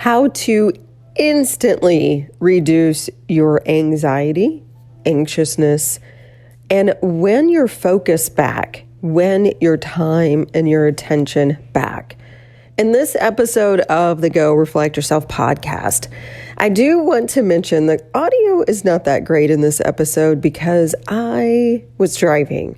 how to instantly reduce your anxiety, anxiousness, and when your focus back, when your time and your attention back. In this episode of the Go Reflect Yourself podcast, I do want to mention that audio is not that great in this episode because I was driving.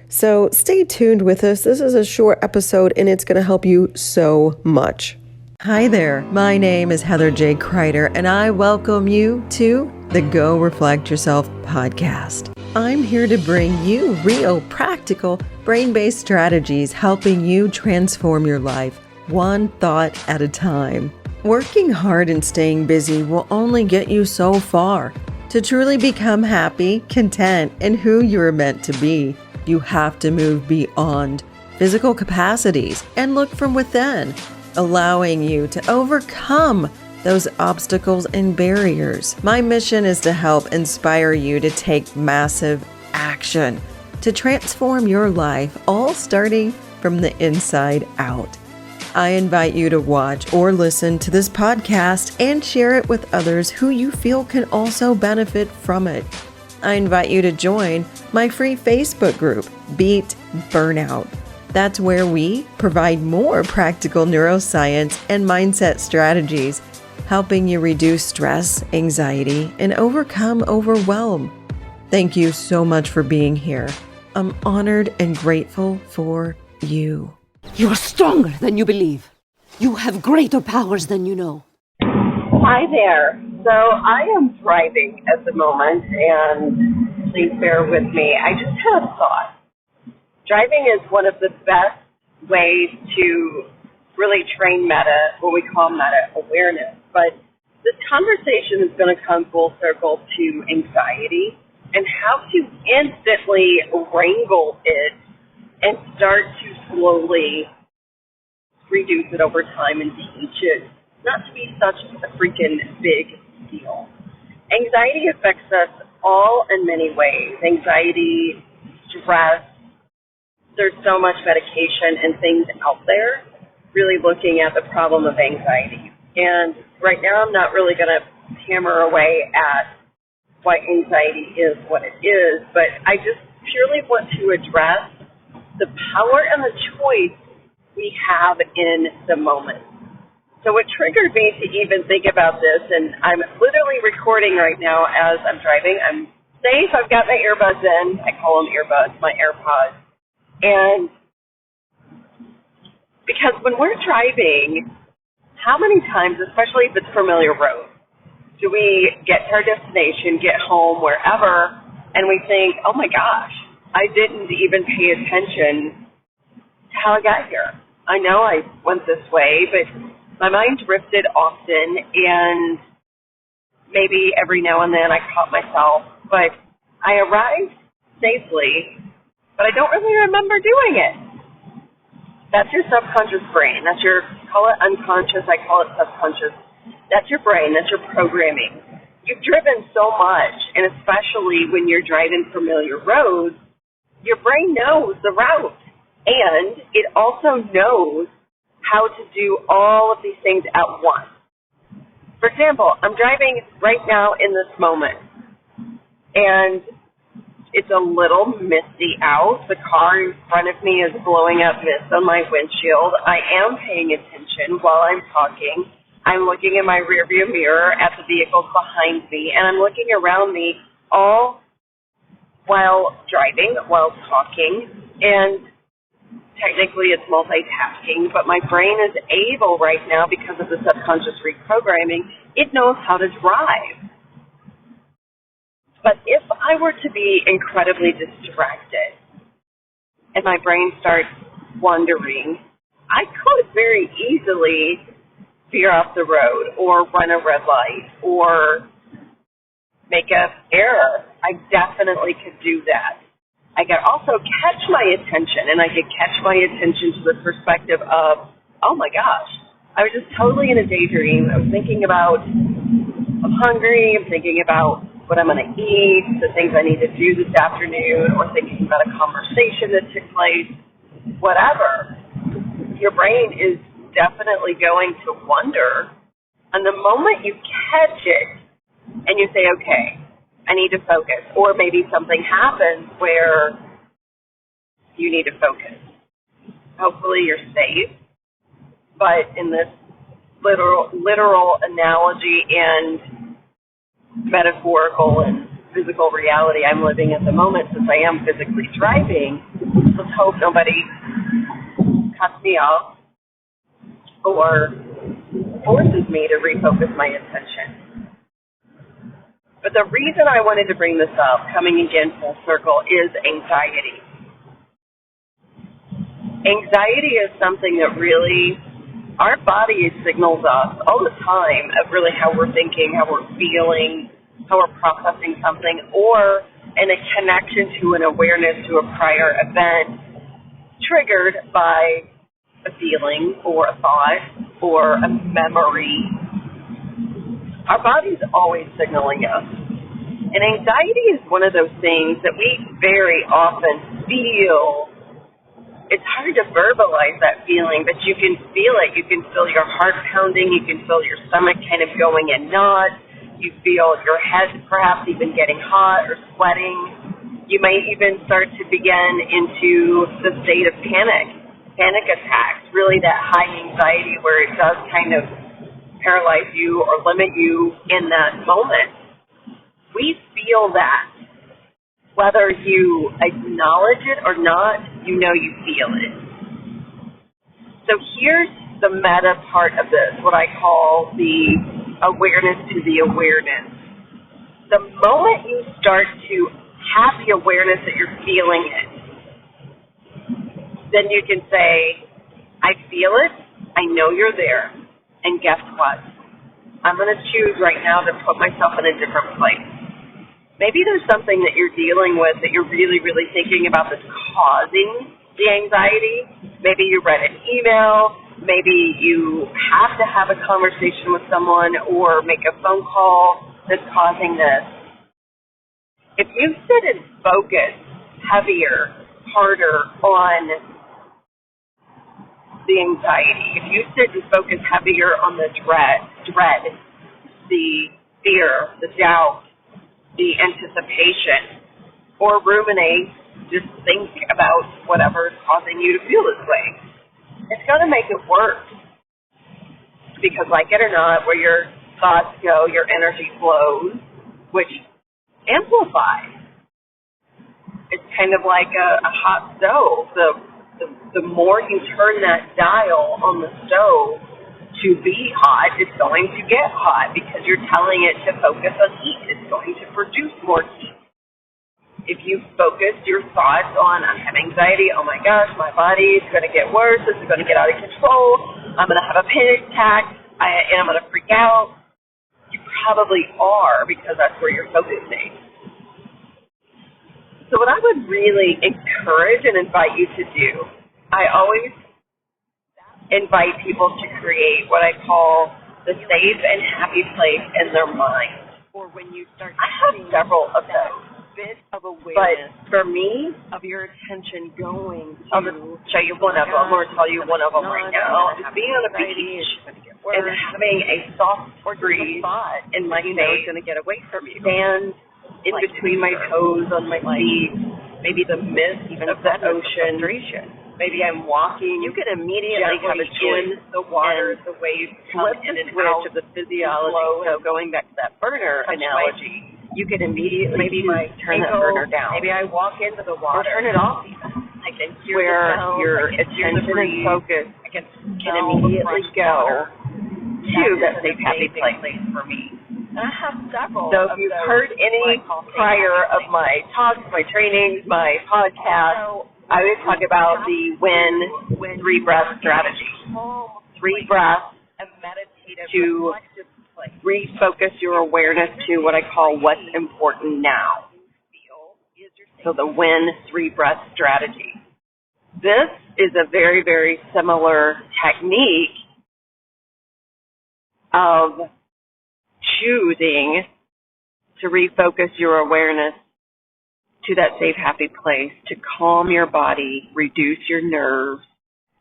So stay tuned with us. This is a short episode and it's going to help you so much. Hi there. My name is Heather J. Crider and I welcome you to the Go Reflect Yourself podcast. I'm here to bring you real, practical, brain-based strategies helping you transform your life one thought at a time. Working hard and staying busy will only get you so far. To truly become happy, content, and who you're meant to be, you have to move beyond physical capacities and look from within, allowing you to overcome those obstacles and barriers. My mission is to help inspire you to take massive action to transform your life, all starting from the inside out. I invite you to watch or listen to this podcast and share it with others who you feel can also benefit from it. I invite you to join my free Facebook group, Beat Burnout. That's where we provide more practical neuroscience and mindset strategies, helping you reduce stress, anxiety, and overcome overwhelm. Thank you so much for being here. I'm honored and grateful for you. You are stronger than you believe. You have greater powers than you know. Hi there. So I am driving at the moment, and please bear with me. I just had a thought. Driving is one of the best ways to really train what we call meta awareness. But this conversation is going to come full circle to anxiety and how to instantly wrangle it and start to slowly reduce it over time and teach it not to be such a freaking big deal. Anxiety affects us all in many ways. Anxiety, stress, there's so much medication and things out there really looking at the problem of anxiety. And right now I'm not really going to hammer away at why anxiety is what it is, but I just purely want to address the power and the choice we have in the moment. So it triggered me to even think about this, and I'm literally recording right now as I'm driving. I'm safe. I've got my earbuds in. I call them earbuds, my AirPods. And because when we're driving, how many times, especially if it's familiar road, do we get to our destination, get home, wherever, and we think, oh my gosh, I didn't even pay attention to how I got here. I know I went this way, but my mind drifted often, and maybe every now and then I caught myself, but I arrived safely, but I don't really remember doing it. That's your subconscious brain. That's your, call it unconscious, I call it subconscious. That's your brain. That's your programming. You've driven so much, and especially when you're driving familiar roads, your brain knows the route, and it also knows how to do all of these things at once. For example, I'm driving right now in this moment, and it's a little misty out. The car in front of me is blowing up mist on my windshield. I am paying attention while I'm talking. I'm looking in my rearview mirror at the vehicles behind me, and I'm looking around me all while driving, while talking, and technically it's multitasking, but my brain is able right now, because of the subconscious reprogramming, it knows how to drive. But if I were to be incredibly distracted and my brain starts wandering, I could very easily veer off the road or run a red light or make an error. I definitely could do that. I could also catch my attention, and I could catch my attention to the perspective of, oh my gosh, I was just totally in a daydream. I was thinking about, I'm hungry, I'm thinking about what I'm going to eat, the things I need to do this afternoon, or thinking about a conversation that took place, whatever. Your brain is definitely going to wonder And the moment you catch it and you say, okay, I need to focus, or maybe something happens where you need to focus. Hopefully you're safe, but in this literal analogy and metaphorical and physical reality I'm living at the moment, since I am physically driving, let's hope nobody cuts me off or forces me to refocus my attention. But the reason I wanted to bring this up, coming again full circle, is anxiety. Anxiety is something that really, our body signals us all the time of really how we're thinking, how we're feeling, how we're processing something, or in a connection to an awareness to a prior event triggered by a feeling or a thought or a memory. Our body's always signaling us. And anxiety is one of those things that we very often feel. It's hard to verbalize that feeling, but you can feel it. You can feel your heart pounding. You can feel your stomach kind of going in knots. You feel your head perhaps even getting hot or sweating. You may even start to begin into the state of panic attacks, really that high anxiety where it does kind of paralyze you or limit you in that moment. We feel that. Whether you acknowledge it or not, you know you feel it. So here's the meta part of this, what I call the awareness to the awareness. The moment you start to have the awareness that you're feeling it, then you can say, I feel it, I know you're there, and guess what? I'm going to choose right now to put myself in a different place. Maybe there's something that you're dealing with that you're really, really thinking about that's causing the anxiety. Maybe you read an email. Maybe you have to have a conversation with someone or make a phone call that's causing this. If you sit and focus heavier, harder on the anxiety, if you sit and focus heavier on the dread, the fear, the doubt, the anticipation, or ruminate, just think about whatever is causing you to feel this way, it's going to make it worse. Because like it or not, where your thoughts go, your energy flows, which amplifies. It's kind of like a hot stove. The more you turn that dial on the stove to be hot, it's going to get hot because you're telling it to focus on heat. It's going to produce more heat. If you focus your thoughts on, I have anxiety, oh my gosh, my body is going to get worse, this is going to get out of control, I'm going to have a panic attack, and I'm going to freak out, you probably are because that's where you're focusing. So what I would really encourage and invite you to do, I always invite people to create what I call the safe and happy place in their mind. Or when you start, I have several of those. Bit of awareness, but for me, of your attention going to, I'll just show you one of them, or tell you one of them right now, is being on a beach and having a soft breeze in my face, going to get away from you. Stand in between my toes on my feet, maybe the mist of the ocean. Maybe I'm walking. You can immediately have a choice. The water, the waves come in and out of the physiology. So going back to that burner analogy, you can immediately turn that burner down. Maybe I walk into the water. Or turn it off even. I can hear where your attention and focus can immediately go to that safe, happy place for me. And I have several. So if you've heard any prior of my talks, my trainings, my podcasts, I would talk about the WIN 3-breath strategy. 3 breaths to refocus your awareness to what I call what's important now. So the WIN 3-breath strategy. This is a very, very similar technique of choosing to refocus your awareness to that safe, happy place, to calm your body, reduce your nerves,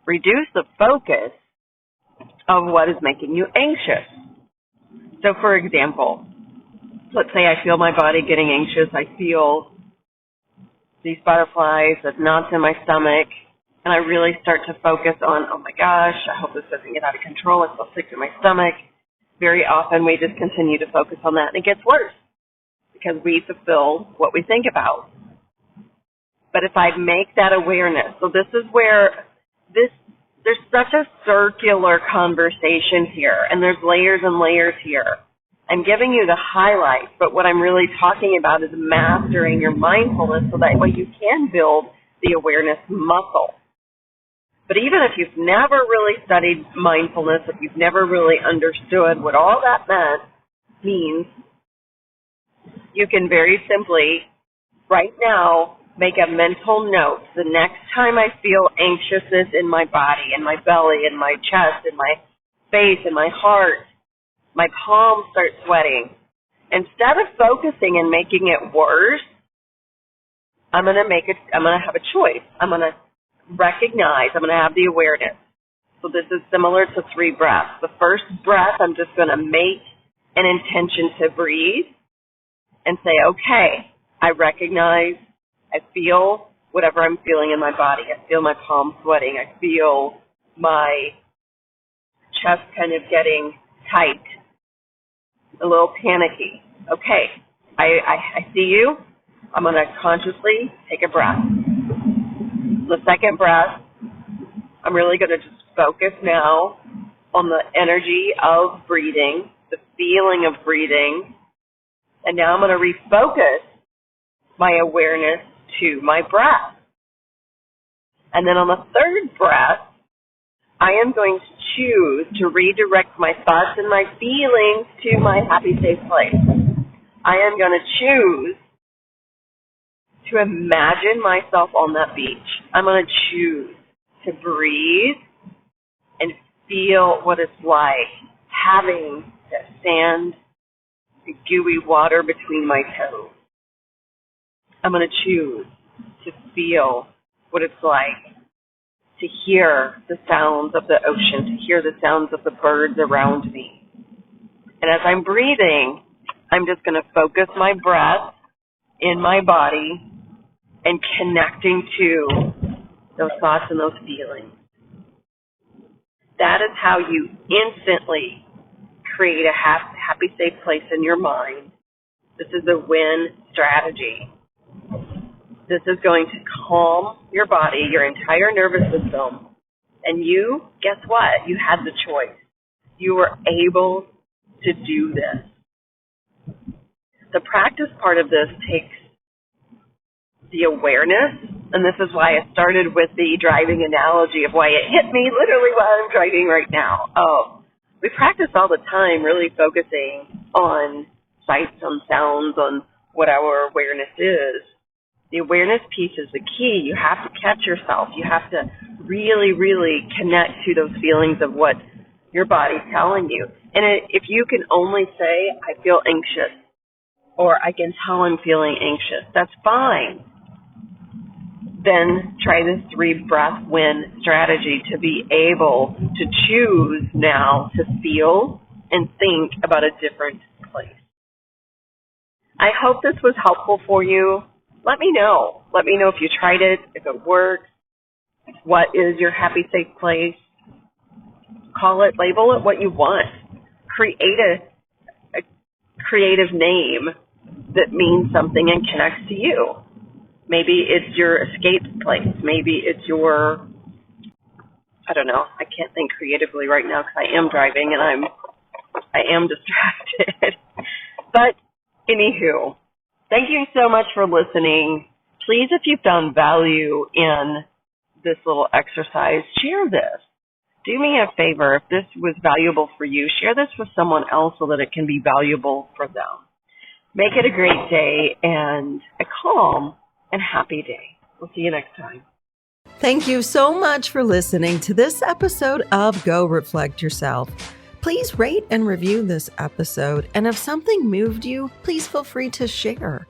reduce the focus of what is making you anxious. So for example, let's say I feel my body getting anxious. I feel these butterflies, the knots in my stomach, and I really start to focus on, oh my gosh, I hope this doesn't get out of control. I feel sick in my stomach. Very often we just continue to focus on that, and it gets worse because we fulfill what we think about. But if I make that awareness, so this is where there's such a circular conversation here, and there's layers and layers here. I'm giving you the highlights, but what I'm really talking about is mastering your mindfulness so that way you can build the awareness muscle. But even if you've never really studied mindfulness, if you've never really understood what all that means, you can very simply, right now, make a mental note. The next time I feel anxiousness in my body, in my belly, in my chest, in my face, in my heart, my palms start sweating. Instead of focusing and making it worse, I'm going to have a choice. I'm going to recognize, I'm going to have the awareness. So this is similar to 3 breaths. The first breath, I'm just going to make an intention to breathe and say, okay, I recognize, I feel whatever I'm feeling in my body. I feel my palms sweating. I feel my chest kind of getting tight, a little panicky. Okay, I see you. I'm going to consciously take a breath. The second breath, I'm really going to just focus now on the energy of breathing, the feeling of breathing, and now I'm going to refocus my awareness to my breath. And then on the third breath, I am going to choose to redirect my thoughts and my feelings to my happy, safe place. I am going to choose to imagine myself on that beach. I'm going to choose to breathe and feel what it's like having that sand, the gooey water between my toes. I'm going to choose to feel what it's like to hear the sounds of the ocean, to hear the sounds of the birds around me. And as I'm breathing, I'm just going to focus my breath in my body and connecting to those thoughts and those feelings. That is how you instantly create a happy, safe place in your mind. This is a win strategy. This is going to calm your body, your entire nervous system. And you, guess what? You had the choice. You were able to do this. The practice part of this takes the awareness, and this is why I started with the driving analogy of why it hit me literally while I'm driving right now. We practice all the time really focusing on sights, on sounds, on what our awareness is. The awareness piece is the key. You have to catch yourself. You have to really, really connect to those feelings of what your body's telling you. And if you can only say, I feel anxious, or I can tell I'm feeling anxious, that's fine. Then try this 3-breath win strategy to be able to choose now to feel and think about a different place. I hope this was helpful for you. Let me know. Let me know if you tried it, if it works. What is your happy, safe place? Call it, label it what you want. Create a creative name that means something and connects to you. Maybe it's your escape place. Maybe it's your, I don't know. I can't think creatively right now because I am driving and I am distracted. But anywho, thank you so much for listening. Please, if you found value in this little exercise, share this. Do me a favor. If this was valuable for you, share this with someone else so that it can be valuable for them. Make it a great day and a calm and happy day. We'll see you next time. Thank you so much for listening to this episode of Go Reflect Yourself. Please rate and review this episode, and if something moved you, please feel free to share.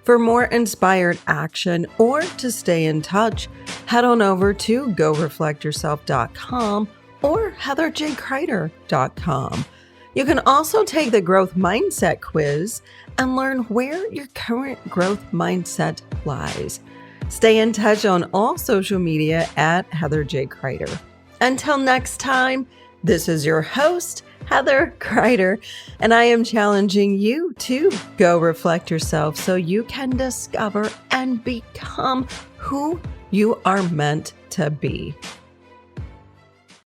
For more inspired action or to stay in touch, head on over to goreflectyourself.com or heatherjcrider.com. You can also take the growth mindset quiz and learn where your current growth mindset lies. Stay in touch on all social media at Heather J. Crider. Until next time, this is your host, Heather Crider, and I am challenging you to go reflect yourself so you can discover and become who you are meant to be.